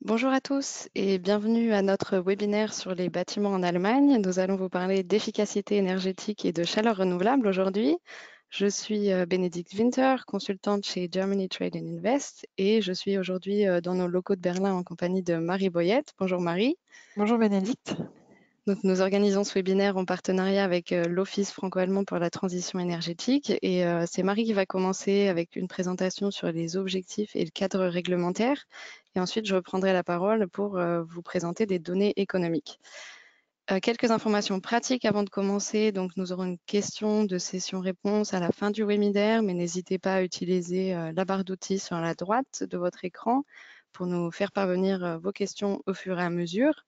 Bonjour à tous et bienvenue à notre webinaire sur les bâtiments en Allemagne. Nous allons vous parler d'efficacité énergétique et de chaleur renouvelable aujourd'hui. Je suis Bénédicte Winter, consultante chez Germany Trade and Invest et je suis aujourd'hui dans nos locaux de Berlin en compagnie de Marie Boyette. Bonjour Marie. Bonjour Bénédicte. Donc, nous organisons ce webinaire en partenariat avec l'Office franco-allemand pour la transition énergétique et c'est Marie qui va commencer avec une présentation sur les objectifs et le cadre réglementaire et ensuite je reprendrai la parole pour vous présenter des données économiques. Quelques informations pratiques avant de commencer. Donc, nous aurons une question de session-réponse à la fin du webinaire, mais n'hésitez pas à utiliser la barre d'outils sur la droite de votre écran pour nous faire parvenir vos questions au fur et à mesure.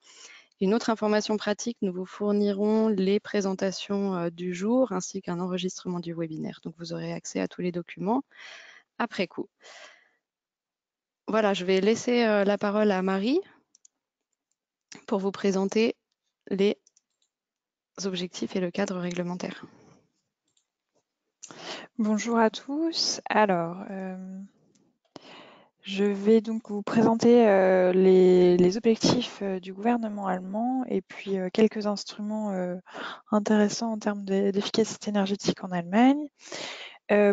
Une autre information pratique, nous vous fournirons les présentations du jour ainsi qu'un enregistrement du webinaire. Donc, vous aurez accès à tous les documents après coup. Voilà, je vais laisser la parole à Marie pour vous présenter les objectifs et le cadre réglementaire. Bonjour à tous. Alors, je vais donc vous présenter les objectifs du gouvernement allemand et puis quelques instruments intéressants en termes d'efficacité énergétique en Allemagne.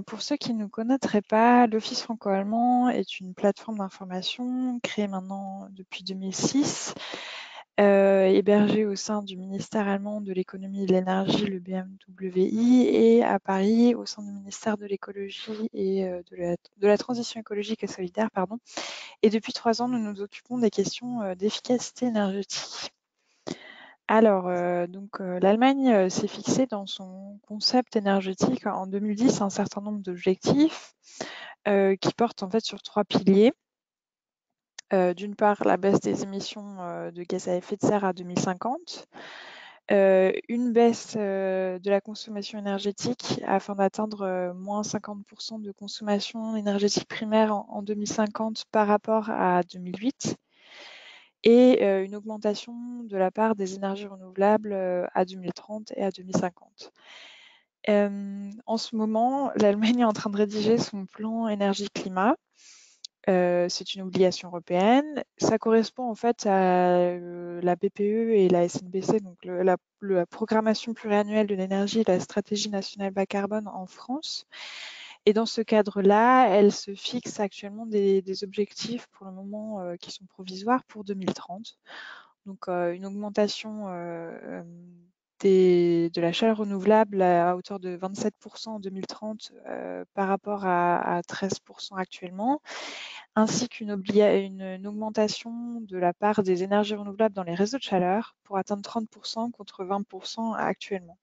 Pour ceux qui ne connaîtraient pas, l'Office franco-allemand est une plateforme d'information créée maintenant depuis 2006, hébergée au sein du ministère allemand de l'économie et de l'énergie, le BMWI, et à Paris au sein du ministère de l'écologie et de la transition écologique et solidaire. Pardon. Et depuis 3 ans, nous nous occupons des questions d'efficacité énergétique. Alors, l'Allemagne s'est fixée dans son concept énergétique en 2010 un certain nombre d'objectifs qui portent en fait sur 3 piliers. D'une part, la baisse des émissions de gaz à effet de serre à 2050, une baisse de la consommation énergétique afin d'atteindre moins 50% de consommation énergétique primaire en 2050 par rapport à 2008 et une augmentation de la part des énergies renouvelables à 2030 et à 2050. En ce moment, l'Allemagne est en train de rédiger son plan énergie-climat. C'est une obligation européenne. Ça correspond en fait à la PPE et la SNBC, donc la programmation pluriannuelle de l'énergie et la stratégie nationale bas carbone en France. Et dans ce cadre-là, elle se fixe actuellement des objectifs pour le moment qui sont provisoires pour 2030. Donc une augmentation de la chaleur renouvelable à hauteur de 27% en 2030 par rapport à 13% actuellement, ainsi qu'une augmentation de la part des énergies renouvelables dans les réseaux de chaleur pour atteindre 30% contre 20% actuellement.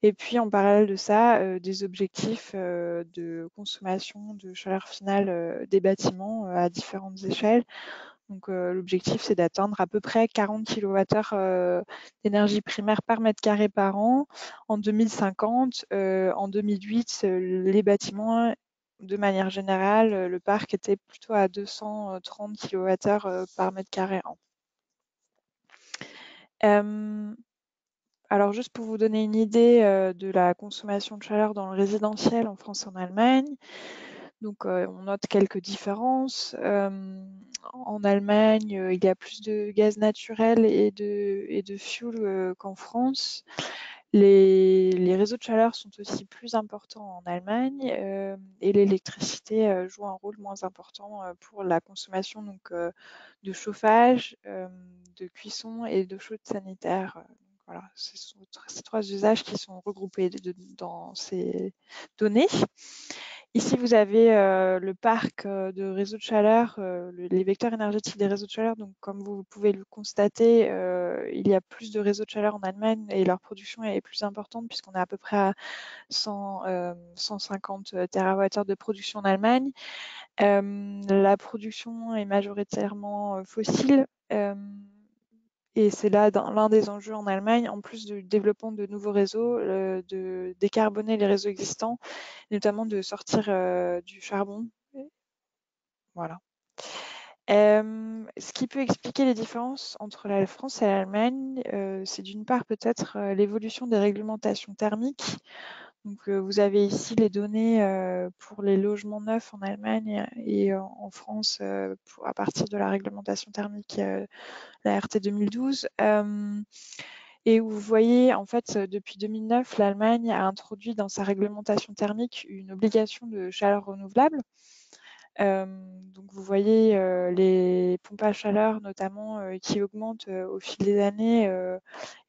Et puis en parallèle de ça, des objectifs de consommation de chaleur finale des bâtiments à différentes échelles. Donc l'objectif, c'est d'atteindre à peu près 40 kWh d'énergie primaire par mètre carré par an en 2050. En 2008, les bâtiments, de manière générale, le parc était plutôt à 230 kWh par mètre carré an. Alors juste pour vous donner une idée de la consommation de chaleur dans le résidentiel en France et en Allemagne, donc on note quelques différences. En Allemagne, il y a plus de gaz naturel et de fuel qu'en France. Les réseaux de chaleur sont aussi plus importants en Allemagne et l'électricité joue un rôle moins important pour la consommation donc, de chauffage, de cuisson et d'eau chaude sanitaire. Voilà, ce sont ces 3 usages qui sont regroupés dans ces données. Ici, vous avez le parc de réseaux de chaleur, les vecteurs énergétiques des réseaux de chaleur. Donc, comme vous pouvez le constater, il y a plus de réseaux de chaleur en Allemagne et leur production est plus importante puisqu'on est à peu près à 150 TWh de production en Allemagne. La production est majoritairement fossile. Et c'est là l'un des enjeux en Allemagne, en plus du développement de nouveaux réseaux, de décarboner les réseaux existants, notamment de sortir du charbon. Voilà. Ce qui peut expliquer les différences entre la France et l'Allemagne, c'est d'une part peut-être l'évolution des réglementations thermiques. Donc, vous avez ici les données pour les logements neufs en Allemagne et en France à partir de la réglementation thermique, la RT 2012. Et vous voyez, en fait, depuis 2009, l'Allemagne a introduit dans sa réglementation thermique une obligation de chaleur renouvelable. Donc vous voyez les pompes à chaleur notamment qui augmentent au fil des années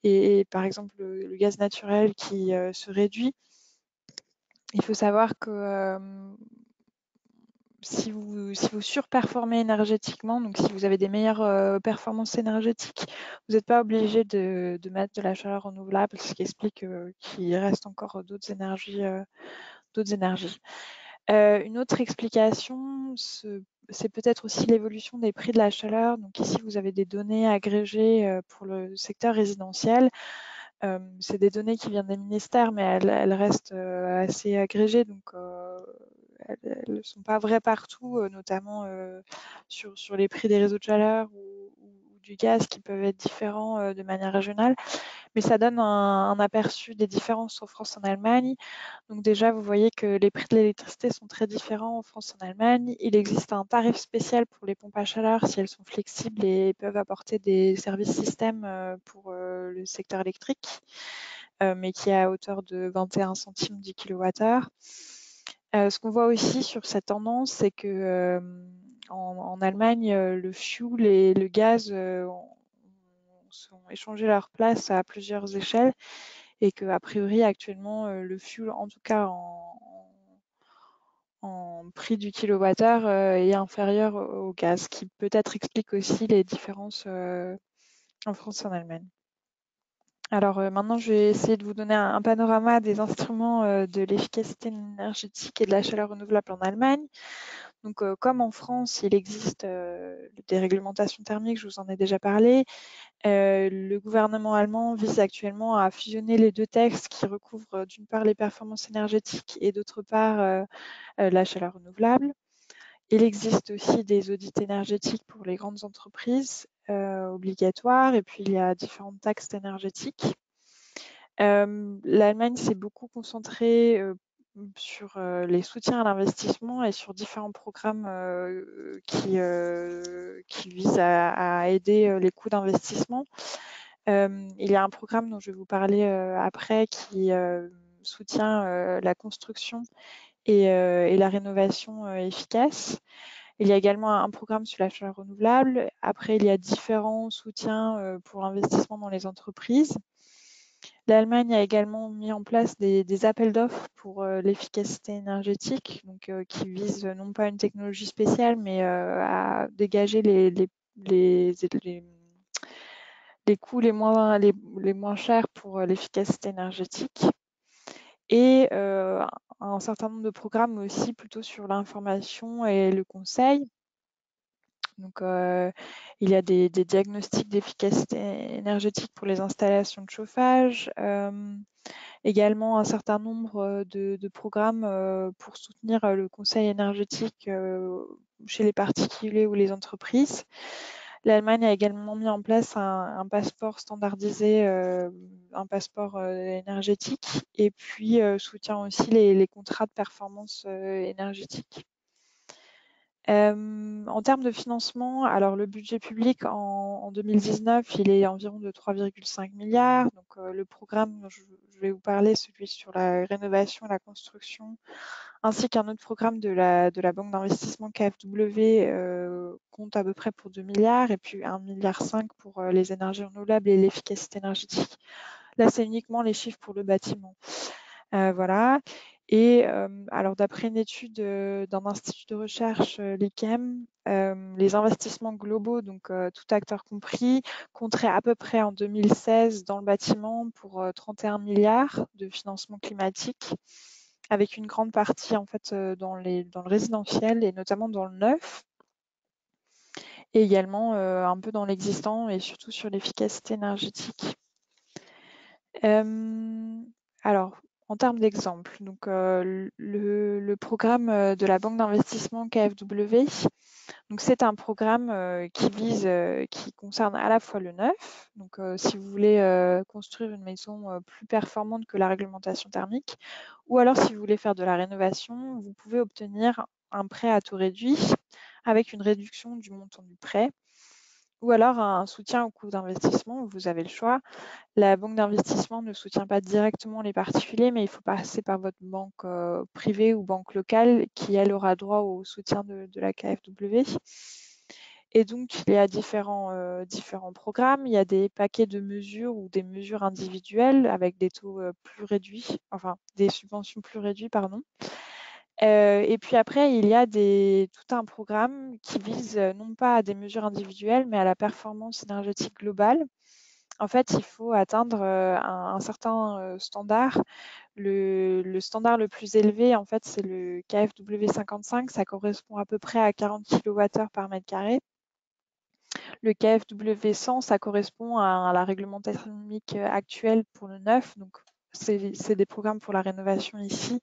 et par exemple le gaz naturel qui se réduit. Il faut savoir que si vous surperformez énergétiquement, donc si vous avez des meilleures performances énergétiques, vous n'êtes pas obligé de mettre de la chaleur renouvelable, ce qui explique qu'il reste encore d'autres énergies. Une autre explication, c'est peut-être aussi l'évolution des prix de la chaleur. Donc ici, vous avez des données agrégées pour le secteur résidentiel. C'est des données qui viennent des ministères, mais elles restent assez agrégées, donc elles ne sont pas vraies partout, notamment sur les prix des réseaux de chaleur ou du gaz qui peuvent être différents de manière régionale. Mais ça donne un aperçu des différences en France et en Allemagne. Donc déjà, vous voyez que les prix de l'électricité sont très différents en France et en Allemagne. Il existe un tarif spécial pour les pompes à chaleur si elles sont flexibles et peuvent apporter des services système pour le secteur électrique, mais qui est à hauteur de 21 centimes du kilowattheure. Ce qu'on voit aussi sur cette tendance, c'est que en Allemagne, le fuel et le gaz ont échangé leur place à plusieurs échelles et qu'a priori actuellement le fuel, en tout cas en prix du kilowattheure, est inférieur au gaz, ce qui peut-être explique aussi les différences en France et en Allemagne. Alors maintenant, je vais essayer de vous donner un panorama des instruments de l'efficacité énergétique et de la chaleur renouvelable en Allemagne. Donc, comme en France, il existe des réglementations thermiques, je vous en ai déjà parlé. Le gouvernement allemand vise actuellement à fusionner les deux textes qui recouvrent d'une part les performances énergétiques et d'autre part la chaleur renouvelable. Il existe aussi des audits énergétiques pour les grandes entreprises obligatoires et puis il y a différentes taxes énergétiques. L'Allemagne s'est beaucoup concentrée sur les soutiens à l'investissement et sur différents programmes qui visent à aider les coûts d'investissement. Il y a un programme dont je vais vous parler après qui soutient la construction et la rénovation efficace. Il y a également un programme sur la chaleur renouvelable. Après, il y a différents soutiens pour l'investissement dans les entreprises. L'Allemagne a également mis en place des appels d'offres pour l'efficacité énergétique, donc qui visent non pas une technologie spéciale, mais à dégager les coûts les moins chers pour l'efficacité énergétique. Et un certain nombre de programmes aussi plutôt sur l'information et le conseil. Donc, il y a des diagnostics d'efficacité énergétique pour les installations de chauffage, également un certain nombre de programmes pour soutenir le conseil énergétique chez les particuliers ou les entreprises. L'Allemagne a également mis en place un passeport standardisé, un passeport énergétique, et puis soutient aussi les contrats de performance énergétique. En termes de financement, alors le budget public en 2019, il est environ de 3,5 milliards. Donc le programme dont je vais vous parler, celui sur la rénovation et la construction, ainsi qu'un autre programme de la banque d'investissement KfW compte à peu près pour 2 milliards et puis 1,5 milliard pour les énergies renouvelables et l'efficacité énergétique. Là, c'est uniquement les chiffres pour le bâtiment. Voilà. Et alors, d'après une étude d'un institut de recherche, l'IKEM, les investissements globaux, donc tout acteur compris, compteraient à peu près en 2016 dans le bâtiment pour 31 milliards de financement climatique, avec une grande partie en fait dans le résidentiel et notamment dans le neuf, et également un peu dans l'existant et surtout sur l'efficacité énergétique. Alors, En termes d'exemple, donc le programme de la banque d'investissement KfW, donc c'est un programme qui concerne à la fois le neuf, donc si vous voulez construire une maison plus performante que la réglementation thermique, ou alors si vous voulez faire de la rénovation, vous pouvez obtenir un prêt à taux réduit avec une réduction du montant du prêt, ou alors un soutien au coût d'investissement, vous avez le choix. La banque d'investissement ne soutient pas directement les particuliers, mais il faut passer par votre banque privée ou banque locale qui, elle, aura droit au soutien de la KfW. Et donc, il y a différents programmes. Il y a des paquets de mesures ou des mesures individuelles avec des taux plus réduits, enfin des subventions plus réduites, pardon. Et puis après, il y a tout un programme qui vise non pas à des mesures individuelles, mais à la performance énergétique globale. En fait, il faut atteindre un certain standard. Le standard le plus élevé, en fait, c'est le KfW 55. Ça correspond à peu près à 40 kWh par mètre carré. Le KfW 100, ça correspond à la réglementation thermique actuelle pour le neuf. Donc, c'est des programmes pour la rénovation ici.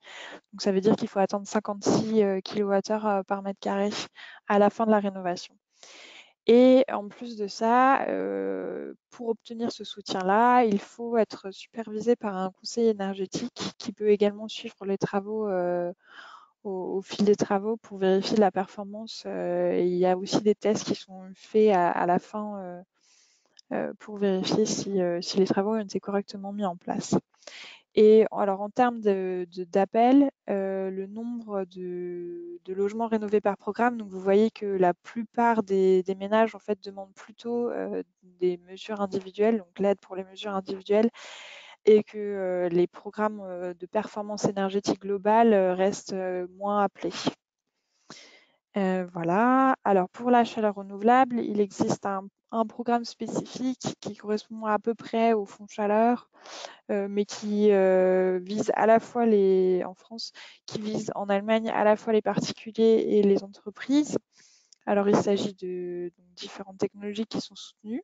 Donc, ça veut dire qu'il faut attendre 56 kWh par mètre carré à la fin de la rénovation. Et en plus de ça, pour obtenir ce soutien-là, il faut être supervisé par un conseiller énergétique qui peut également suivre les travaux au fil des travaux pour vérifier la performance. Et il y a aussi des tests qui sont faits à la fin pour vérifier si les travaux ont été correctement mis en place. Et alors en termes d'appels, le nombre de logements rénovés par programme, donc vous voyez que la plupart des ménages en fait demandent plutôt des mesures individuelles, donc l'aide pour les mesures individuelles, et que les programmes de performance énergétique globale restent moins appelés. Voilà. Alors pour la chaleur renouvelable, il existe un programme spécifique qui correspond à peu près au fonds chaleur, mais qui vise à la fois en France, qui vise en Allemagne à la fois les particuliers et les entreprises. Alors il s'agit de différentes technologies qui sont soutenues.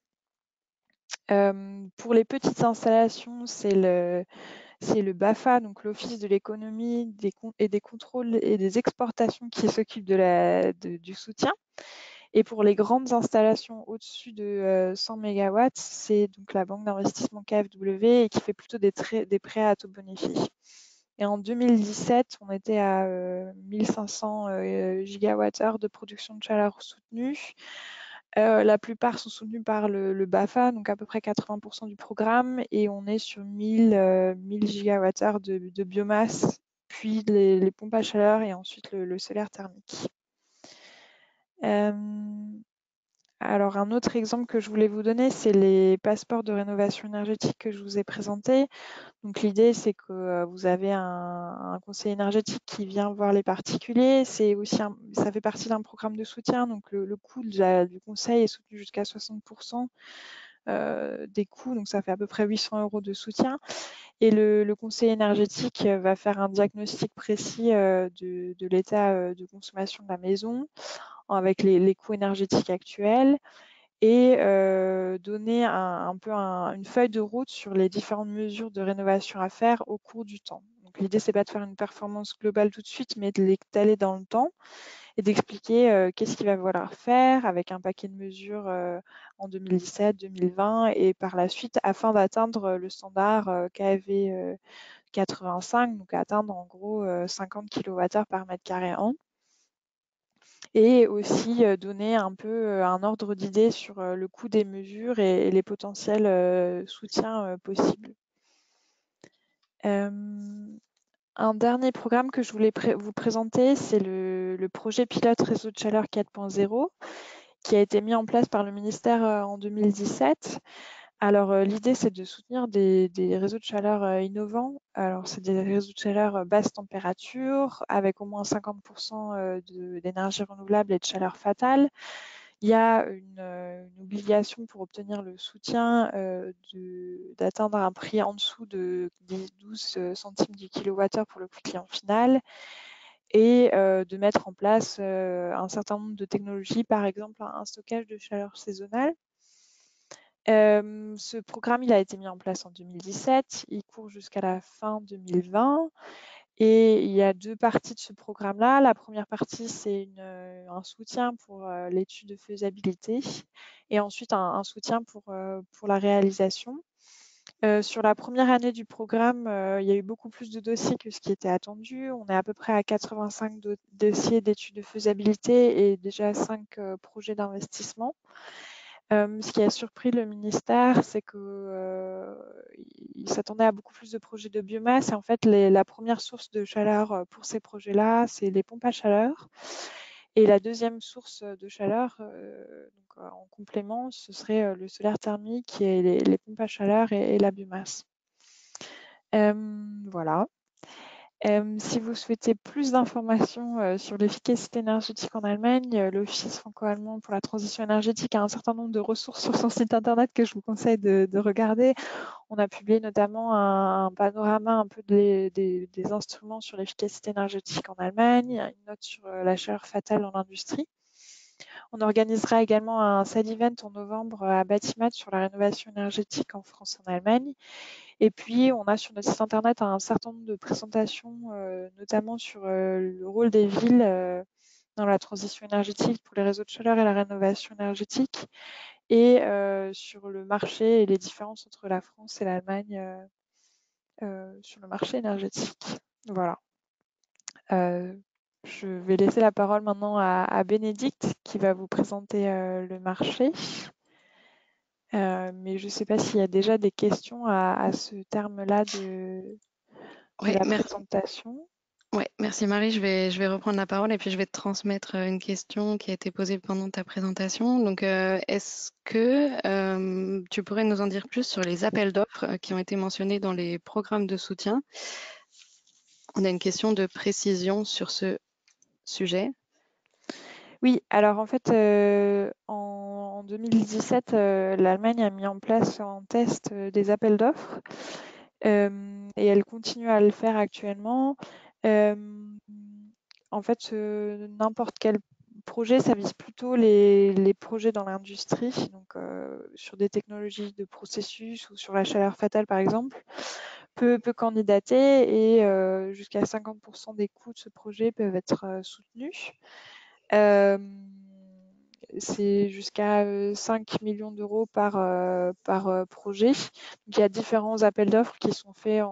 Pour les petites installations, c'est le BAFA, donc l'Office de l'économie et des contrôles et des exportations qui s'occupe du soutien. Et pour les grandes installations au-dessus de 100 MW, c'est donc la banque d'investissement KfW et qui fait plutôt des prêts à taux bonifiés. Et en 2017, on était à 1500 gigawattheures de production de chaleur soutenue. La plupart sont soutenus par le BAFA, donc à peu près 80% du programme, et on est sur 1000 gigawattheures de biomasse, puis les pompes à chaleur et ensuite le solaire thermique. Alors un autre exemple que je voulais vous donner, c'est les passeports de rénovation énergétique que je vous ai présentés. Donc l'idée, c'est que vous avez un conseiller énergétique qui vient voir les particuliers. Ça fait partie d'un programme de soutien. Donc le coût du conseil est soutenu jusqu'à 60% des coûts. Donc ça fait à peu près 800 € de soutien. Et le conseiller énergétique va faire un diagnostic précis de l'état de consommation de la maison avec les coûts énergétiques actuels et donner un peu une feuille de route sur les différentes mesures de rénovation à faire au cours du temps. Donc l'idée, c'est pas de faire une performance globale tout de suite, mais de l'étaler dans le temps et d'expliquer qu'est-ce qu'il va falloir faire avec un paquet de mesures en 2017, 2020 et par la suite afin d'atteindre le standard KfW 85, donc atteindre en gros 50 kWh par mètre carré an. Et aussi donner un peu un ordre d'idée sur le coût des mesures et les potentiels soutiens possibles. Un dernier programme que je voulais vous présenter, c'est le projet pilote réseau de chaleur 4.0 qui a été mis en place par le ministère en 2017. Alors l'idée, c'est de soutenir des réseaux de chaleur innovants. Alors c'est des réseaux de chaleur basse température avec au moins 50% d'énergie renouvelable et de chaleur fatale. Il y a une obligation pour obtenir le soutien d'atteindre un prix en dessous de 12 centimes du kilowattheure pour le client final et de mettre en place un certain nombre de technologies, par exemple un stockage de chaleur saisonnale. Ce programme, il a été mis en place en 2017, il court jusqu'à la fin 2020 et il y a 2 parties de ce programme-là. La première partie, c'est un soutien pour, l'étude de faisabilité et ensuite un soutien pour la réalisation. Sur la première année du programme, il y a eu beaucoup plus de dossiers que ce qui était attendu. On est à peu près à 85 dossiers d'études de faisabilité et déjà 5 projets d'investissement. Ce qui a surpris le ministère, c'est qu'il s'attendait à beaucoup plus de projets de biomasse et en fait la première source de chaleur, pour ces projets-là, c'est les pompes à chaleur et la deuxième source, de chaleur, donc en complément, ce serait, le solaire thermique et les pompes à chaleur et la biomasse. Voilà. Si vous souhaitez plus d'informations sur l'efficacité énergétique en Allemagne, l'Office franco-allemand pour la transition énergétique a un certain nombre de ressources sur son site internet que je vous conseille de regarder. On a publié notamment un panorama un peu des instruments sur l'efficacité énergétique en Allemagne, une note sur la chaleur fatale dans l'industrie. On organisera également un side event en novembre à Batimat sur la rénovation énergétique en France et en Allemagne. Et puis, on a sur notre site internet un certain nombre de présentations, notamment sur le rôle des villes dans la transition énergétique pour les réseaux de chaleur et la rénovation énergétique, et sur le marché et les différences entre la France et l'Allemagne sur le marché énergétique. Voilà. Je vais laisser la parole maintenant à Bénédicte qui va vous présenter le marché. Mais je ne sais pas s'il y a déjà des questions à ce terme-là de Ouais, la présentation. ouais, merci Marie. Je vais reprendre la parole et puis je vais te transmettre une question qui a été posée pendant ta présentation. Donc, est-ce que tu pourrais nous en dire plus sur les appels d'offres qui ont été mentionnés dans les programmes de soutien? On a une question de précision sur ce sujet. Oui, alors en fait, en 2017, l'Allemagne a mis en place en test des appels d'offres et elle continue à le faire actuellement. En fait, n'importe quel projet, ça vise plutôt les projets dans l'industrie, donc sur des technologies de processus ou sur la chaleur fatale par exemple, peut candidater et jusqu'à 50% des coûts de ce projet peuvent être soutenus. C'est jusqu'à 5 millions d'euros par projet. Donc, il y a différents appels d'offres qui sont faits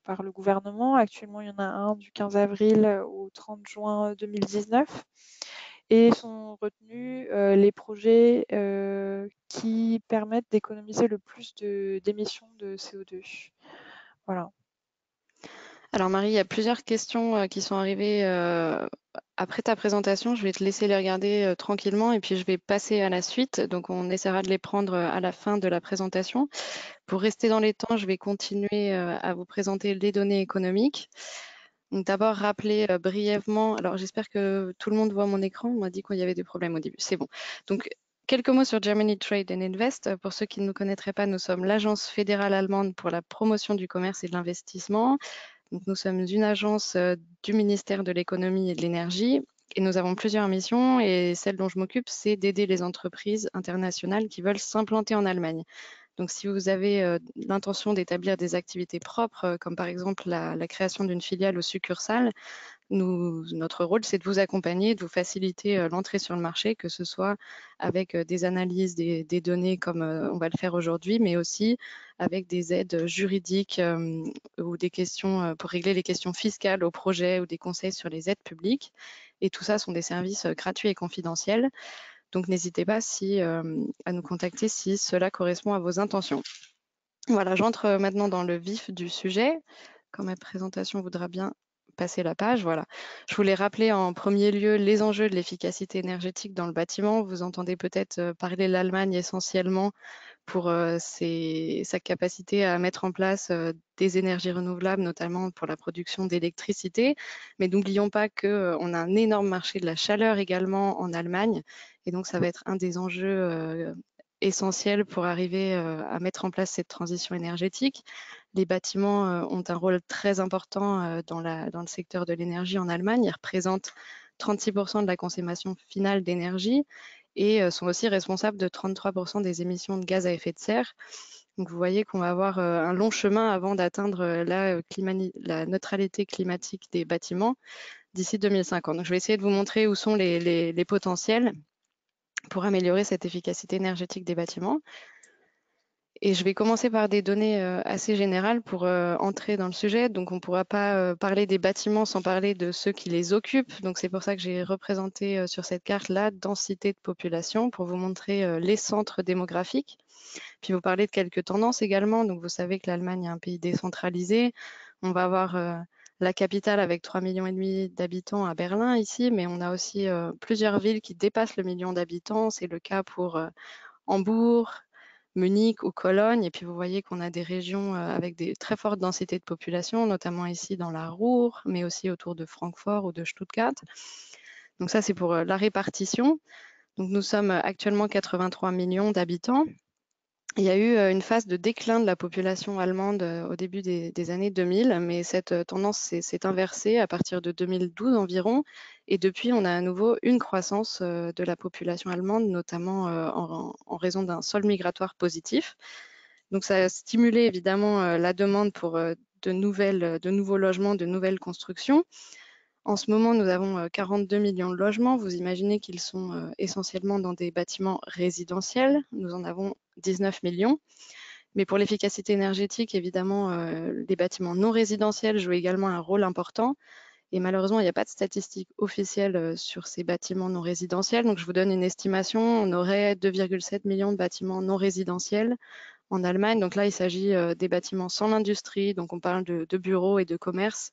par le gouvernement. Actuellement, il y en a un du 15 avril au 30 juin 2019. Et sont retenus les projets qui permettent d'économiser le plus d'émissions de CO2. Voilà. Alors Marie, il y a plusieurs questions qui sont arrivées après ta présentation. Je vais te laisser les regarder tranquillement et puis je vais passer à la suite. Donc on essaiera de les prendre à la fin de la présentation. Pour rester dans les temps, je vais continuer à vous présenter les données économiques. Donc d'abord rappeler brièvement, alors j'espère que tout le monde voit mon écran, on m'a dit qu'il y avait des problèmes au début, c'est bon. Donc quelques mots sur Germany Trade and Invest. Pour ceux qui ne nous connaîtraient pas, nous sommes l'agence fédérale allemande pour la promotion du commerce et de l'investissement. Donc, nous sommes une agence du ministère de l'économie et de l'énergie et nous avons plusieurs missions et celle dont je m'occupe, c'est d'aider les entreprises internationales qui veulent s'implanter en Allemagne. Donc, si vous avez l'intention d'établir des activités propres, comme par exemple la création d'une filiale ou succursale, notre rôle, c'est de vous accompagner, de vous faciliter l'entrée sur le marché, que ce soit avec des analyses des données comme on va le faire aujourd'hui, mais aussi avec des aides juridiques ou des questions pour régler les questions fiscales au projet ou des conseils sur les aides publiques. Et tout ça sont des services gratuits et confidentiels. Donc, n'hésitez pas à nous contacter si cela correspond à vos intentions. Voilà, j'entre maintenant dans le vif du sujet. Quand ma présentation voudra bien passer la page, voilà. Je voulais rappeler en premier lieu les enjeux de l'efficacité énergétique dans le bâtiment. Vous entendez peut-être parler de l'Allemagne essentiellement pour sa capacité à mettre en place des énergies renouvelables, notamment pour la production d'électricité. Mais n'oublions pas qu'on a un énorme marché de la chaleur également en Allemagne. Et donc, ça va être un des enjeux essentiels pour arriver à mettre en place cette transition énergétique. Les bâtiments ont un rôle très important dans le secteur de l'énergie en Allemagne. Ils représentent 36% de la consommation finale d'énergie et sont aussi responsables de 33% des émissions de gaz à effet de serre. Donc vous voyez qu'on va avoir un long chemin avant d'atteindre la neutralité climatique des bâtiments d'ici 2050. Donc je vais essayer de vous montrer où sont les potentiels pour améliorer cette efficacité énergétique des bâtiments. Et je vais commencer par des données assez générales pour entrer dans le sujet. Donc, on ne pourra pas parler des bâtiments sans parler de ceux qui les occupent. Donc, c'est pour ça que j'ai représenté sur cette carte la densité de population pour vous montrer les centres démographiques. Puis, vous parler de quelques tendances également. Donc, vous savez que l'Allemagne est un pays décentralisé. On va avoir la capitale avec 3,5 millions d'habitants à Berlin ici, mais on a aussi plusieurs villes qui dépassent le million d'habitants. C'est le cas pour Hambourg, Munich ou Cologne. Et puis vous voyez qu'on a des régions avec des très fortes densités de population, notamment ici dans la Ruhr, mais aussi autour de Francfort ou de Stuttgart. Donc ça, c'est pour la répartition. Donc nous sommes actuellement 83 millions d'habitants. Il y a eu une phase de déclin de la population allemande au début des années 2000, mais cette tendance s'est inversée à partir de 2012 environ. Et depuis, on a à nouveau une croissance de la population allemande, notamment en raison d'un sol migratoire positif. Donc ça a stimulé évidemment la demande pour de nouveaux logements, de nouvelles constructions. En ce moment, nous avons 42 millions de logements. Vous imaginez qu'ils sont essentiellement dans des bâtiments résidentiels. Nous en avons 19 millions. Mais pour l'efficacité énergétique, évidemment, les bâtiments non résidentiels jouent également un rôle important. Et malheureusement, il n'y a pas de statistiques officielles sur ces bâtiments non résidentiels. Donc, je vous donne une estimation. On aurait 2,7 millions de bâtiments non résidentiels en Allemagne. Donc là, il s'agit des bâtiments sans l'industrie. Donc, on parle de bureaux et de commerce.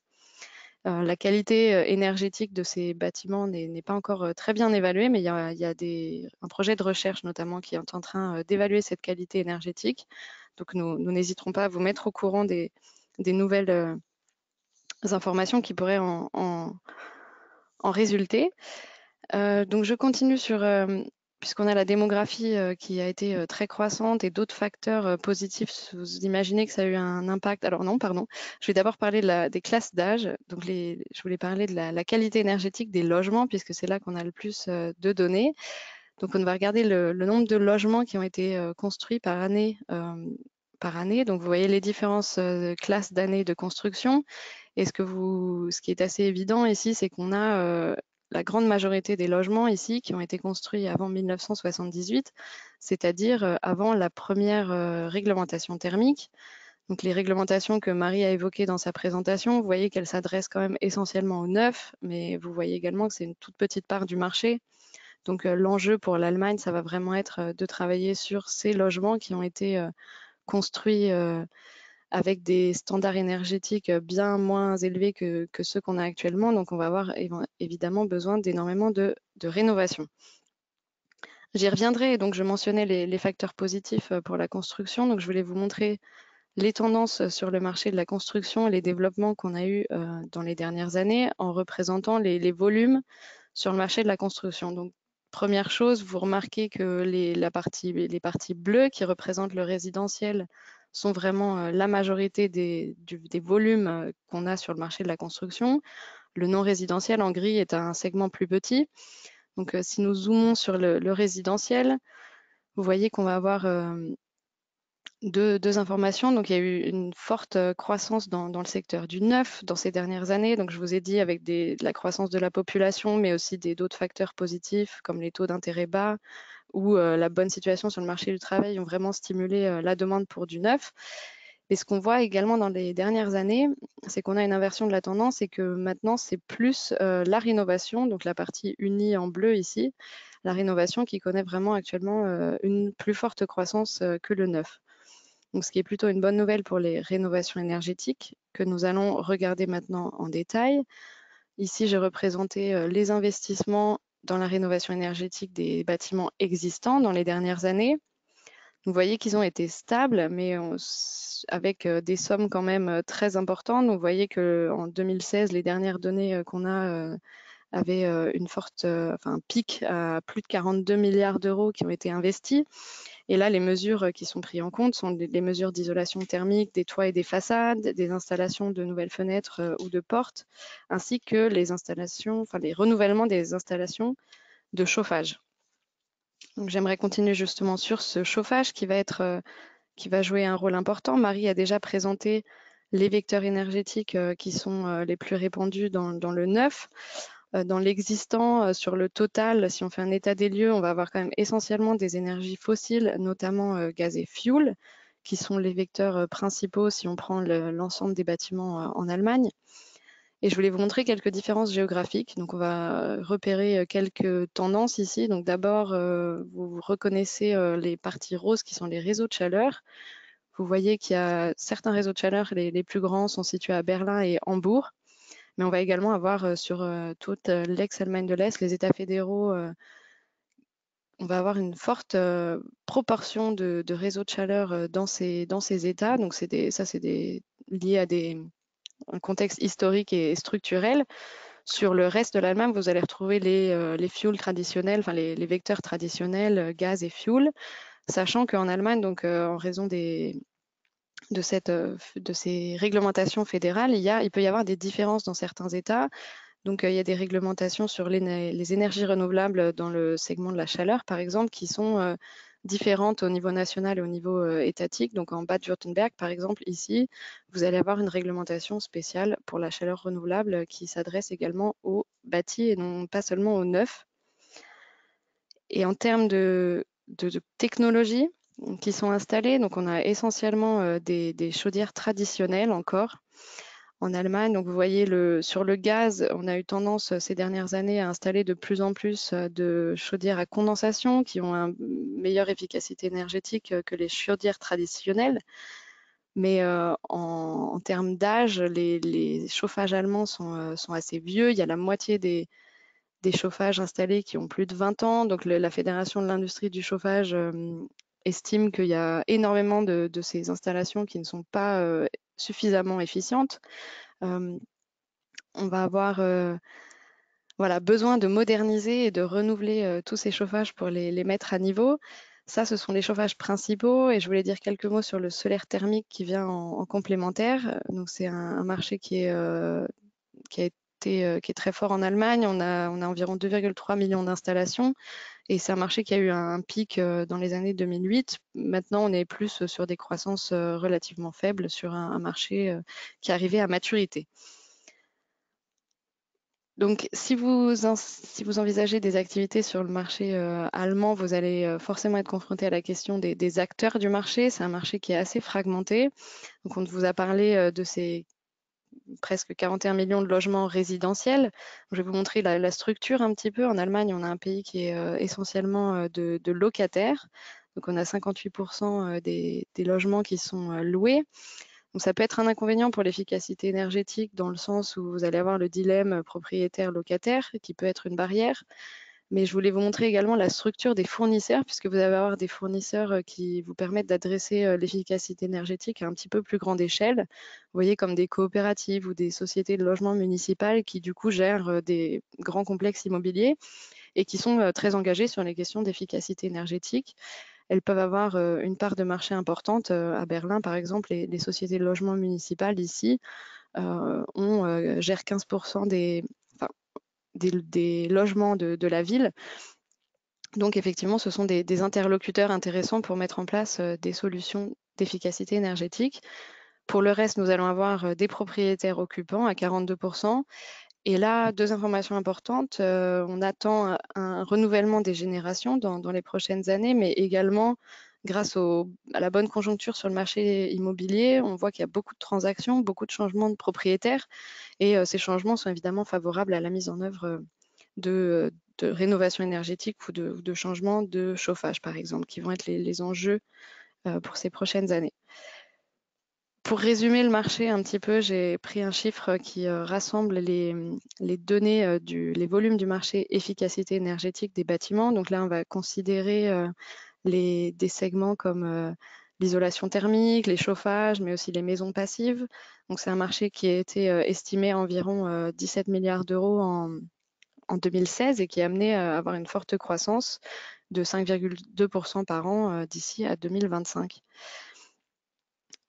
La qualité énergétique de ces bâtiments n'est pas encore très bien évaluée, mais il y a un projet de recherche notamment qui est en train d'évaluer cette qualité énergétique. Donc nous n'hésiterons pas à vous mettre au courant des nouvelles informations qui pourraient en résulter. Donc je continue sur, puisqu'on a la démographie qui a été très croissante et d'autres facteurs positifs, vous imaginez que ça a eu un impact. Alors non, pardon, je vais d'abord parler des classes d'âge. Donc je voulais parler de la qualité énergétique des logements, puisque c'est là qu'on a le plus de données. Donc on va regarder le nombre de logements qui ont été construits par année. Donc vous voyez les différentes classes d'années de construction. Et ce qui est assez évident ici, c'est qu'on a la grande majorité des logements ici qui ont été construits avant 1978, c'est-à-dire avant la première réglementation thermique. Donc les réglementations que Marie a évoquées dans sa présentation, vous voyez qu'elles s'adressent quand même essentiellement aux neufs, mais vous voyez également que c'est une toute petite part du marché. Donc l'enjeu pour l'Allemagne, ça va vraiment être de travailler sur ces logements qui ont été construits avec des standards énergétiques bien moins élevés que ceux qu'on a actuellement. Donc, on va avoir évidemment besoin d'énormément de rénovation. J'y reviendrai. Donc, je mentionnais les facteurs positifs pour la construction. Donc, je voulais vous montrer les tendances sur le marché de la construction et les développements qu'on a eus dans les dernières années en représentant les volumes sur le marché de la construction. Donc, première chose, vous remarquez que les parties bleues qui représentent le résidentiel sont vraiment la majorité des volumes qu'on a sur le marché de la construction. Le non résidentiel en gris est un segment plus petit. Donc, si nous zoomons sur le résidentiel, vous voyez qu'on va avoir deux informations. Donc, il y a eu une forte croissance dans le secteur du neuf dans ces dernières années. Donc, je vous ai dit avec de la croissance de la population, mais aussi d'autres facteurs positifs comme les taux d'intérêt bas ou la bonne situation sur le marché du travail ont vraiment stimulé la demande pour du neuf. Mais ce qu'on voit également dans les dernières années, c'est qu'on a une inversion de la tendance et que maintenant, c'est plus la rénovation, donc la partie unie en bleu ici, la rénovation qui connaît vraiment actuellement une plus forte croissance que le neuf. Donc, ce qui est plutôt une bonne nouvelle pour les rénovations énergétiques que nous allons regarder maintenant en détail. Ici, j'ai représenté les investissements dans la rénovation énergétique des bâtiments existants dans les dernières années. Vous voyez qu'ils ont été stables, mais avec des sommes quand même très importantes. Vous voyez qu'en 2016, les dernières données qu'on a avaient un pic à plus de 42 milliards d'euros qui ont été investis. Et là, les mesures qui sont prises en compte sont les mesures d'isolation thermique des toits et des façades, des installations de nouvelles fenêtres ou de portes, ainsi que les renouvellements des installations de chauffage. Donc j'aimerais continuer justement sur ce chauffage qui va jouer un rôle important. Marie a déjà présenté les vecteurs énergétiques qui sont les plus répandus dans le neuf. Dans l'existant, sur le total, si on fait un état des lieux, on va avoir quand même essentiellement des énergies fossiles, notamment gaz et fuel, qui sont les vecteurs principaux si on prend l'ensemble des bâtiments en Allemagne. Et je voulais vous montrer quelques différences géographiques. Donc, on va repérer quelques tendances ici. Donc, d'abord, vous reconnaissez les parties roses qui sont les réseaux de chaleur. Vous voyez qu'il y a certains réseaux de chaleur, les plus grands sont situés à Berlin et Hambourg. Mais on va également avoir sur toute l'ex-Allemagne de l'Est, les États fédéraux, on va avoir une forte proportion de réseaux de chaleur dans ces États. Donc, lié à un contexte historique et structurel. Sur le reste de l'Allemagne, vous allez retrouver les fuels traditionnels, enfin les vecteurs traditionnels, gaz et fuel, sachant qu'en Allemagne, donc en raison de ces réglementations fédérales, il peut y avoir des différences dans certains États. Donc, il y a des réglementations sur les énergies renouvelables dans le segment de la chaleur, par exemple, qui sont différentes au niveau national et au niveau étatique. Donc, en Bade-Württemberg, par exemple, ici, vous allez avoir une réglementation spéciale pour la chaleur renouvelable qui s'adresse également aux bâtis et non pas seulement aux neufs. Et en termes de technologies qui sont installées, donc on a essentiellement des chaudières traditionnelles encore en Allemagne. Donc vous voyez sur le gaz, on a eu tendance ces dernières années à installer de plus en plus de chaudières à condensation qui ont une meilleure efficacité énergétique que les chaudières traditionnelles. Mais en termes d'âge, les chauffages allemands sont assez vieux. Il y a la moitié des chauffages installés qui ont plus de 20 ans. Donc la Fédération de l'industrie du chauffage estime qu'il y a énormément de ces installations qui ne sont pas suffisamment efficientes. On va avoir voilà, besoin de moderniser et de renouveler tous ces chauffages pour les mettre à niveau. Ça, ce sont les chauffages principaux. Et je voulais dire quelques mots sur le solaire thermique qui vient en complémentaire. Donc, c'est un marché qui est très fort en Allemagne. On a environ 2,3 millions d'installations. Et c'est un marché qui a eu un pic dans les années 2008. Maintenant, on est plus sur des croissances relativement faibles sur un marché qui est arrivé à maturité. Donc, si vous envisagez des activités sur le marché allemand, vous allez forcément être confronté à la question des acteurs du marché. C'est un marché qui est assez fragmenté. Donc, on vous a parlé de ces presque 41 millions de logements résidentiels. Je vais vous montrer la structure un petit peu. En Allemagne, on a un pays qui est essentiellement de locataires. Donc, on a 58% des logements qui sont loués. Donc ça peut être un inconvénient pour l'efficacité énergétique dans le sens où vous allez avoir le dilemme propriétaire-locataire qui peut être une barrière. Mais je voulais vous montrer également la structure des fournisseurs puisque vous allez avoir des fournisseurs qui vous permettent d'adresser l'efficacité énergétique à un petit peu plus grande échelle. Vous voyez comme des coopératives ou des sociétés de logement municipales qui du coup gèrent des grands complexes immobiliers et qui sont très engagés sur les questions d'efficacité énergétique. Elles peuvent avoir une part de marché importante. À Berlin, par exemple, les sociétés de logement municipales ici gèrent 15% des logements de la ville. Donc effectivement, ce sont des interlocuteurs intéressants pour mettre en place des solutions d'efficacité énergétique. Pour le reste, nous allons avoir des propriétaires occupants à 42%. Et là, deux informations importantes. On attend un renouvellement des générations dans les prochaines années, mais également, grâce à la bonne conjoncture sur le marché immobilier, on voit qu'il y a beaucoup de transactions, beaucoup de changements de propriétaires. Et ces changements sont évidemment favorables à la mise en œuvre de rénovation énergétique ou de changement de chauffage, par exemple, qui vont être les enjeux pour ces prochaines années. Pour résumer le marché un petit peu, j'ai pris un chiffre qui rassemble les données, les volumes du marché efficacité énergétique des bâtiments. Donc là, on va considérer des segments comme l'isolation thermique, les chauffages, mais aussi les maisons passives. Donc c'est un marché qui a été estimé à environ 17 milliards d'euros en 2016 et qui est amené à avoir une forte croissance de 5,2% par an d'ici à 2025.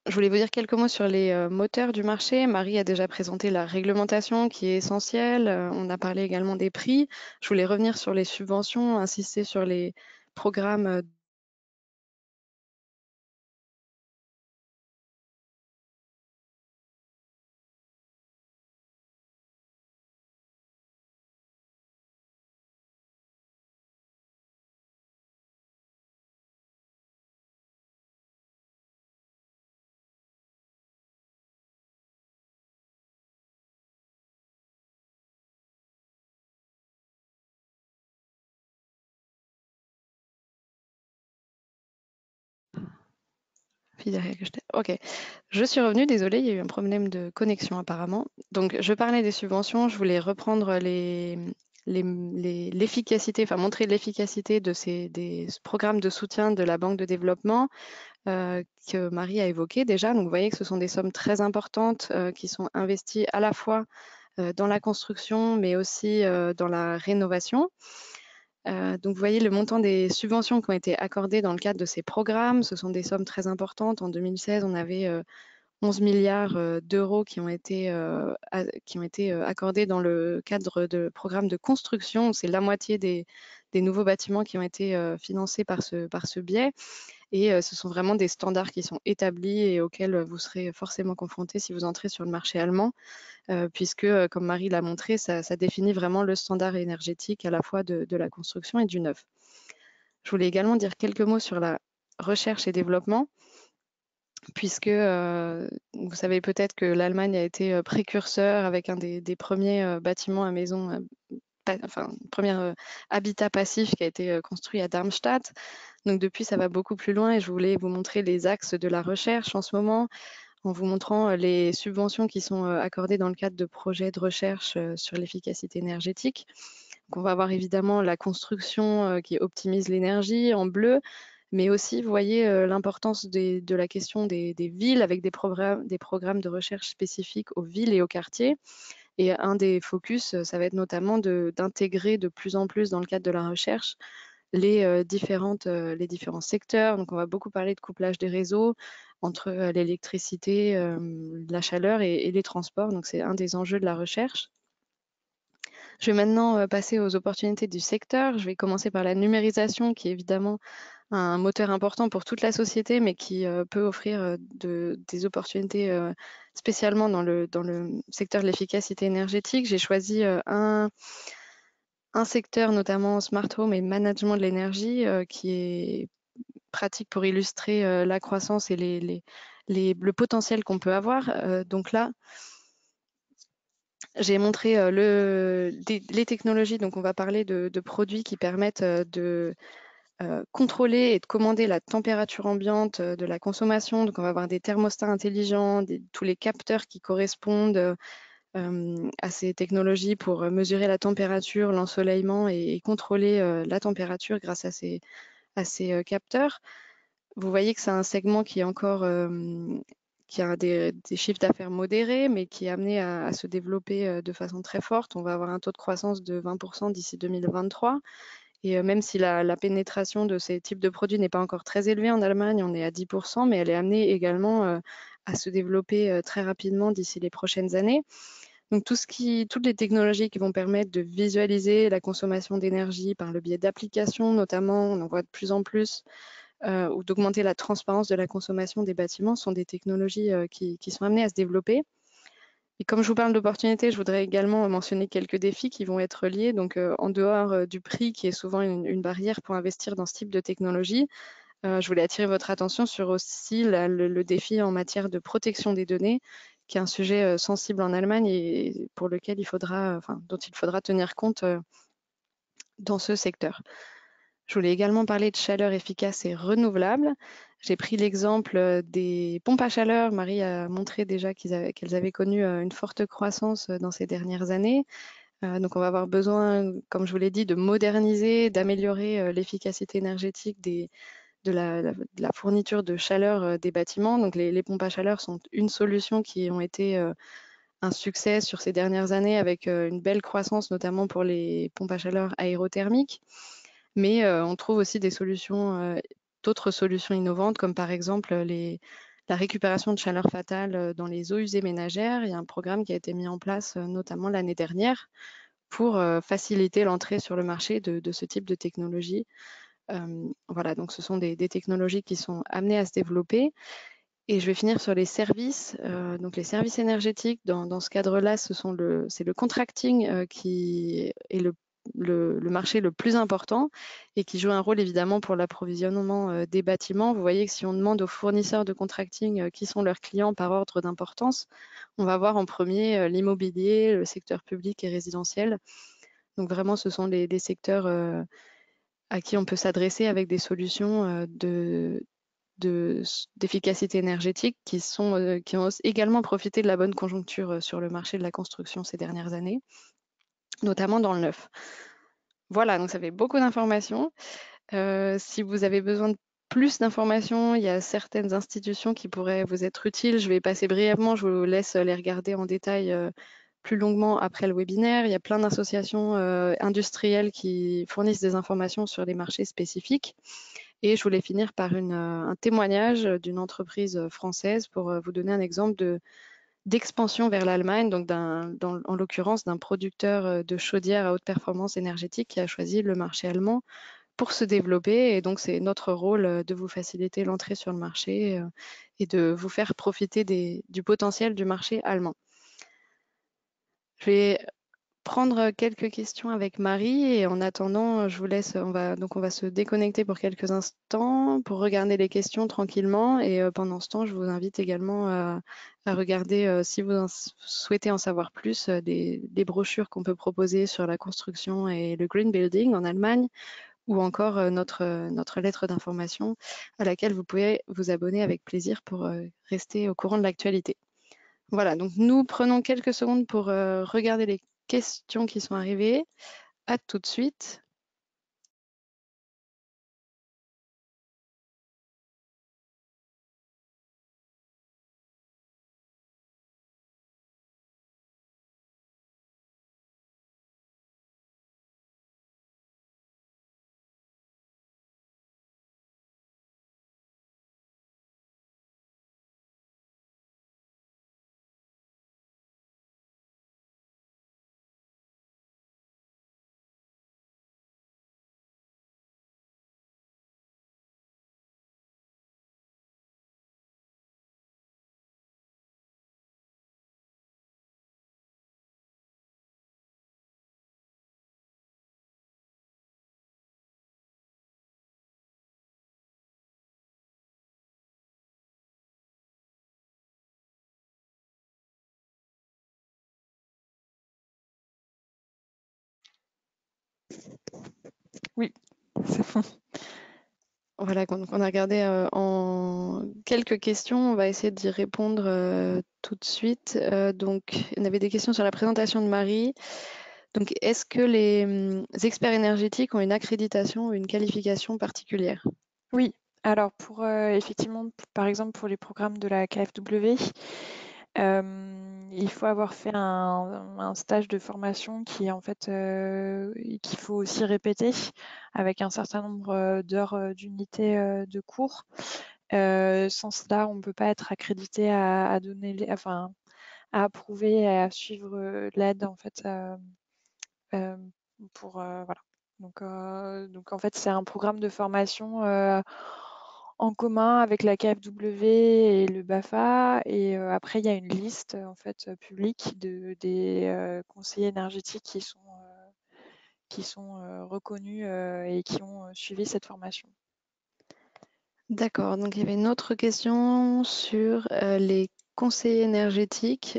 Je voulais vous dire quelques mots sur les moteurs du marché. Marie a déjà présenté la réglementation qui est essentielle. On a parlé également des prix. Je voulais revenir sur les subventions, insister sur les programmes Ok, je suis revenue, désolée, il y a eu un problème de connexion apparemment. Donc, je parlais des subventions, je voulais reprendre l'efficacité, enfin montrer l'efficacité des programmes de soutien de la Banque de développement que Marie a évoqué déjà. Donc, vous voyez que ce sont des sommes très importantes qui sont investies à la fois dans la construction, mais aussi dans la rénovation. Donc, vous voyez le montant des subventions qui ont été accordées dans le cadre de ces programmes. Ce sont des sommes très importantes. En 2016, on avait 11 milliards d'euros qui ont été accordés dans le cadre de programmes de construction. C'est la moitié des nouveaux bâtiments qui ont été financés par ce biais. Et ce sont vraiment des standards qui sont établis et auxquels vous serez forcément confrontés si vous entrez sur le marché allemand. Puisque, comme Marie l'a montré, ça définit vraiment le standard énergétique à la fois de la construction et du neuf. Je voulais également dire quelques mots sur la recherche et développement, puisque vous savez peut-être que l'Allemagne a été précurseur avec un des premiers bâtiments à maison, premier habitat passif qui a été construit à Darmstadt. Donc depuis, ça va beaucoup plus loin et je voulais vous montrer les axes de la recherche en ce moment, en vous montrant les subventions qui sont accordées dans le cadre de projets de recherche sur l'efficacité énergétique. Donc on va avoir évidemment la construction qui optimise l'énergie en bleu, mais aussi, vous voyez, l'importance de la question des villes avec des programmes de recherche spécifiques aux villes et aux quartiers. Et un des focus, ça va être notamment d'intégrer de plus en plus dans le cadre de la recherche les différents secteurs. Donc, on va beaucoup parler de couplage des réseaux entre l'électricité, la chaleur et les transports. Donc, c'est un des enjeux de la recherche. Je vais maintenant passer aux opportunités du secteur. Je vais commencer par la numérisation, qui est évidemment un moteur important pour toute la société, mais qui peut offrir des opportunités spécialement dans le secteur de l'efficacité énergétique. J'ai choisi un secteur, notamment smart home et management de l'énergie, qui est pratique pour illustrer la croissance et le potentiel qu'on peut avoir. Donc là, j'ai montré les technologies. Donc on va parler de produits qui permettent de contrôler et de commander la température ambiante de la consommation. Donc on va avoir des thermostats intelligents, tous les capteurs qui correspondent à ces technologies pour mesurer la température, l'ensoleillement et contrôler la température grâce à ces capteurs. Vous voyez que c'est un segment qui est encore qui a des chiffres d'affaires modérés, mais qui est amené à se développer de façon très forte. On va avoir un taux de croissance de 20% d'ici 2023. Et même si la pénétration de ces types de produits n'est pas encore très élevée en Allemagne, on est à 10%, mais elle est amenée également à se développer très rapidement d'ici les prochaines années. Donc toutes les technologies qui vont permettre de visualiser la consommation d'énergie par le biais d'applications, notamment, on en voit de plus en plus, ou d'augmenter la transparence de la consommation des bâtiments, sont des technologies qui sont amenées à se développer. Et comme je vous parle d'opportunités, je voudrais également mentionner quelques défis qui vont être liés. Donc, en dehors du prix, qui est souvent une barrière pour investir dans ce type de technologie, je voulais attirer votre attention sur aussi le défi en matière de protection des données, qui est un sujet sensible en Allemagne et pour lequel dont il faudra tenir compte dans ce secteur. Je voulais également parler de chaleur efficace et renouvelable. J'ai pris l'exemple des pompes à chaleur. Marie a montré déjà qu'elles avaient connu une forte croissance dans ces dernières années. Donc on va avoir besoin, comme je vous l'ai dit, de moderniser, d'améliorer l'efficacité énergétique de la fourniture de chaleur des bâtiments. Donc les pompes à chaleur sont une solution qui ont été un succès sur ces dernières années avec une belle croissance, notamment pour les pompes à chaleur aérothermiques. Mais on trouve aussi d'autres solutions innovantes, comme par exemple la récupération de chaleur fatale dans les eaux usées ménagères. Il y a un programme qui a été mis en place notamment l'année dernière pour faciliter l'entrée sur le marché de ce type de technologie. Voilà, donc ce sont des technologies qui sont amenées à se développer. Et je vais finir sur les services. Donc les services énergétiques, dans ce cadre-là, c'est le contracting qui est le marché le plus important et qui joue un rôle évidemment pour l'approvisionnement des bâtiments. Vous voyez que si on demande aux fournisseurs de contracting qui sont leurs clients par ordre d'importance, on va voir en premier l'immobilier, le secteur public et résidentiel. Donc vraiment, ce sont les secteurs à qui on peut s'adresser avec des solutions d'efficacité énergétique qui ont également profité de la bonne conjoncture sur le marché de la construction ces dernières années, notamment dans le neuf. Voilà, donc ça fait beaucoup d'informations. Si vous avez besoin de plus d'informations, il y a certaines institutions qui pourraient vous être utiles. Je vais passer brièvement, je vous laisse les regarder en détail plus longuement après le webinaire. Il y a plein d'associations industrielles qui fournissent des informations sur les marchés spécifiques. Et je voulais finir par un témoignage d'une entreprise française pour vous donner un exemple d'expansion vers l'Allemagne, donc en l'occurrence d'un producteur de chaudières à haute performance énergétique qui a choisi le marché allemand pour se développer. Et donc, c'est notre rôle de vous faciliter l'entrée sur le marché et de vous faire profiter du potentiel du marché allemand. Je vais prendre quelques questions avec Marie et en attendant, je vous laisse, on va se déconnecter pour quelques instants pour regarder les questions tranquillement et pendant ce temps, je vous invite également à regarder, si vous souhaitez en savoir plus, des brochures qu'on peut proposer sur la construction et le green building en Allemagne ou encore notre lettre d'information à laquelle vous pouvez vous abonner avec plaisir pour rester au courant de l'actualité. Voilà, donc nous prenons quelques secondes pour regarder les questions qui sont arrivées. À tout de suite. Oui, c'est bon. Voilà, on a regardé en quelques questions. On va essayer d'y répondre tout de suite. Donc, il y avait des questions sur la présentation de Marie. Donc, est-ce que les experts énergétiques ont une accréditation ou une qualification particulière? Oui, alors pour effectivement, par exemple pour les programmes de la KfW, il faut avoir fait un stage de formation qui est en fait qu'il faut aussi répéter avec un certain nombre d'heures d'unités de cours. Sans cela, on ne peut pas être accrédité à donner, enfin, à approuver et à suivre l'aide en fait pour voilà. Donc en fait, c'est un programme de formation en commun avec la KfW et le BAFA. Et après, il y a une liste en fait publique des conseillers énergétiques qui sont reconnus et qui ont suivi cette formation. D'accord, donc il y avait une autre question sur les conseillers énergétiques.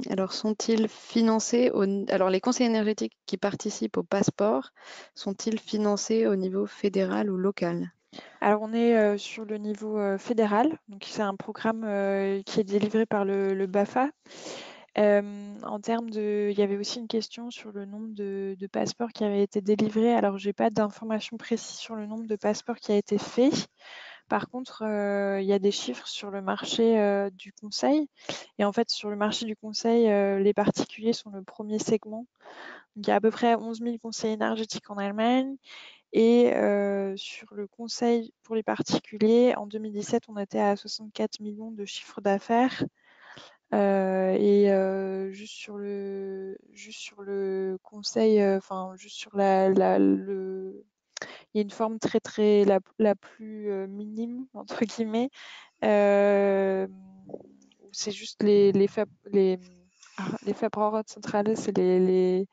Alors, sont-ils financés alors, les conseillers énergétiques qui participent au passeport, sont-ils financés au niveau fédéral ou local? Alors on est sur le niveau fédéral, donc c'est un programme qui est délivré par le BAFA. En termes il y avait aussi une question sur le nombre de passeports qui avaient été délivrés. Alors j'ai pas d'informations précises sur le nombre de passeports qui a été fait. Par contre, il y a des chiffres sur le marché du conseil. Et en fait, sur le marché du conseil, les particuliers sont le premier segment. Donc, il y a à peu près 11 000 conseils énergétiques en Allemagne. Et sur le conseil pour les particuliers, en 2017, on était à 64 millions de chiffre d'affaires. Et juste sur le conseil, enfin juste sur le Il y a une forme la plus minime, entre guillemets, euh, où c'est juste les Verbraucherzentrale, c'est Les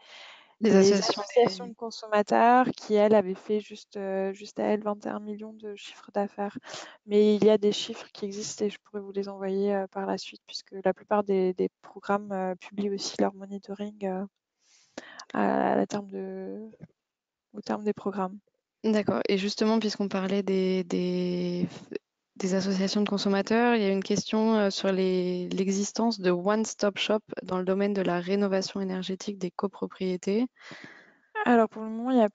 les associations associations de consommateurs qui, elles, avaient fait juste à elles 21 millions de chiffre d'affaires. Mais il y a des chiffres qui existent et je pourrais vous les envoyer par la suite, puisque la plupart des programmes publient aussi leur monitoring à au terme des programmes. D'accord. Et justement, puisqu'on parlait des associations de consommateurs, il y a une question sur l'existence de One Stop Shop dans le domaine de la rénovation énergétique des copropriétés. Alors pour le moment, il y a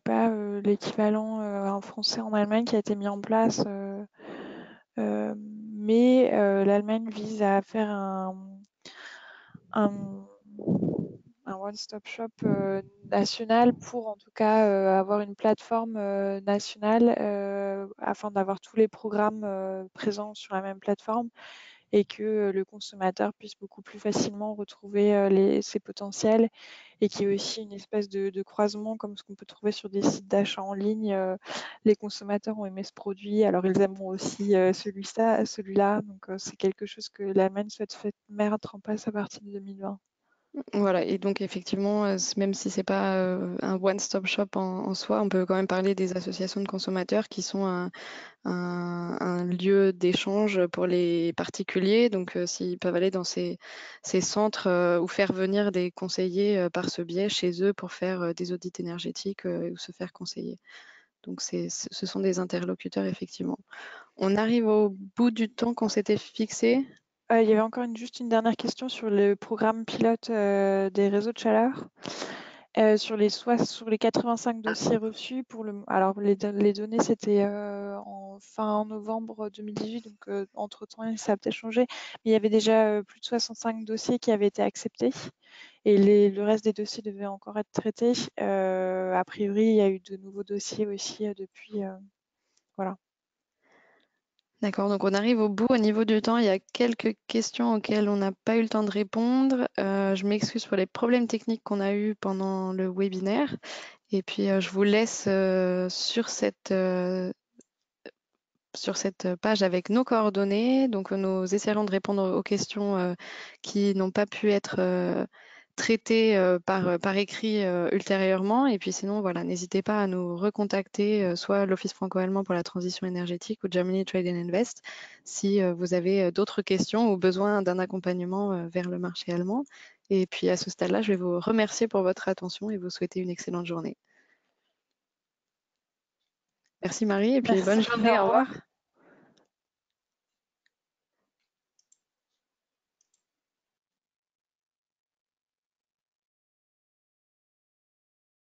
pas l'équivalent en français en Allemagne qui a été mis en place, mais l'Allemagne vise à faire un, un one-stop shop national pour en tout cas avoir une plateforme nationale afin d'avoir tous les programmes présents sur la même plateforme et que le consommateur puisse beaucoup plus facilement retrouver ses potentiels et qu'il y ait aussi une espèce de croisement comme ce qu'on peut trouver sur des sites d'achat en ligne. Les consommateurs ont aimé ce produit, alors ils aimeront aussi celui-là. Donc c'est quelque chose que l'Allemagne souhaite mettre en place à partir de 2020. Voilà, et donc effectivement, même si c'est pas un one-stop shop en soi, on peut quand même parler des associations de consommateurs qui sont un lieu d'échange pour les particuliers. Donc, s'ils peuvent aller dans ces centres ou faire venir des conseillers par ce biais chez eux pour faire des audits énergétiques ou se faire conseiller. Donc, ce sont des interlocuteurs, effectivement. On arrive au bout du temps qu'on s'était fixé. Il y avait encore juste une dernière question sur le programme pilote des réseaux de chaleur. Sur les 85 dossiers reçus, alors les données c'était en fin novembre 2018, donc entre-temps ça a peut-être changé, mais il y avait déjà plus de 65 dossiers qui avaient été acceptés et le reste des dossiers devaient encore être traités. A priori, il y a eu de nouveaux dossiers aussi depuis. Voilà. D'accord, donc on arrive au bout. Au niveau du temps, il y a quelques questions auxquelles on n'a pas eu le temps de répondre. Je m'excuse pour les problèmes techniques qu'on a eus pendant le webinaire. Et puis, je vous laisse sur cette page avec nos coordonnées. Donc, nous essaierons de répondre aux questions qui n'ont pas pu être traitées par écrit ultérieurement. Et puis sinon, voilà, n'hésitez pas à nous recontacter, soit l'Office franco-allemand pour la transition énergétique ou Germany Trade and Invest, si vous avez d'autres questions ou besoin d'un accompagnement vers le marché allemand. Et puis à ce stade-là, je vais vous remercier pour votre attention et vous souhaiter une excellente journée. Merci Marie, et puis bonne Merci, au journée, au revoir. revoir.